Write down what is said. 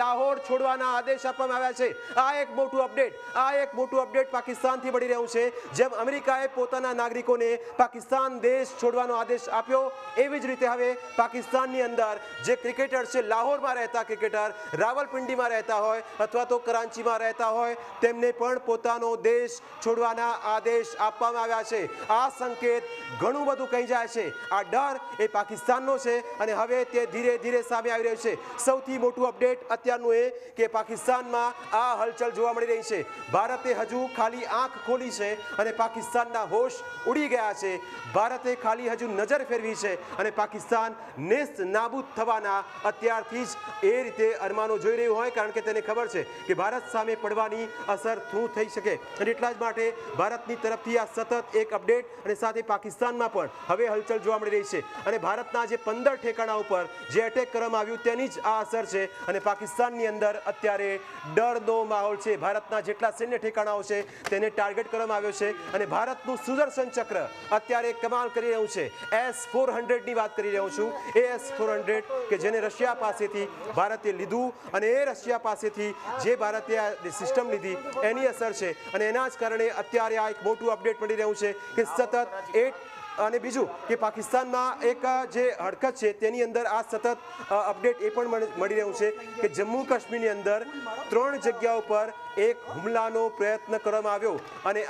લાહોર છોડવાના આદેશ આપવામાં આવ્યા છે। આ એક મોટું અપડેટ પાકિસ્તાનથી મળી રહ્યું છે। જેમ અમેરિકાએ પોતાના નાગરિકોને પાકિસ્તાન દેશ છોડવાનો આદેશ આપ્યો, એવી જ રીતે હવે પાકિસ્તાનની અંદર જે ક્રિકેટર છે, લાહોરમાં રહેતા ક્રિકેટર, રાવલપિંડીમાં રહેતા હોય અથવા તો કરાંચીમાં રહેતા હોય, તેમને પણ પોતાનો દેશ છોડવાના આદેશ આપવામાં આવ્યા છે। આ સંકેત ઘણું બધું કહી જાય છે। આ ડર એ પાકિસ્તાનનો છે અને હવે તે ધીરે ધીરે સામે આવી રહ્યું છે। સૌથી મોટું અપડેટ અત્યારનું એ કે પાકિસ્તાનમાં આ હલચલ જોવા મળી રહી છે। ભારતે હજુ ખાલી આંખ ખોલી છે અને પાકિસ્તાનના હોશ ઉડી ગયા છે। ભારતે ખાલી હજુ નજર ફેરવી છે અને પાકિસ્તાન નેસ્ત નાબૂદ થવાના અત્યારથી જ એ રીતે અરમાનો જોઈ રહ્યું હોય, કારણ કે તેને ખબર છે કે ભારત સામે પડવાની અસર શું થઈ શકે અને એટલા જ માટે ભારતની તરફથી આ સતત એક અપડેટ અને સાથે પાકિસ્તાનમાં પણ હવે હલચલ જોવા મળી રહી છે અને ભારતના જે 15 ઠેકાણા ઉપર જે એટેક કરવામાં આવ્યું તેની જ આ અસર છે અને પાકિસ્તાનની અંદર અત્યારે ડરનો માહોલ છે। ભારતના જેટલા સૈન્ય ઠેકાણાઓ છે તેને ટાર્ગેટ કરવામાં આવ્યો છે અને ભારતનું સુદર્શન ચક્ર અત્યારે કમાલ કરી રહ્યું છે। S-400ની વાત કરી રહ્યો છું। એ S-400 કે જેને રશિયા પાસેથી ભારતે લીધું અને એ રશિયા પાસેથી જે ભારતે આ સિસ્ટમ લીધી એની અસર છે અને એના જ કારણે અત્યારે આ એક મોટું અપડેટ મળી રહ્યું છે કે સતત અને બીજું કે પાકિસ્તાનમાં એક જે હરકત છે તેની અંદર આ સતત અપડેટ એ પણ મળી રહ્યું છે કે જમ્મુ કાશ્મીરની અંદર 3 જગ્યાઓ પર એક હુમલાનો પ્રયત્ન કરવામાં આવ્યો અને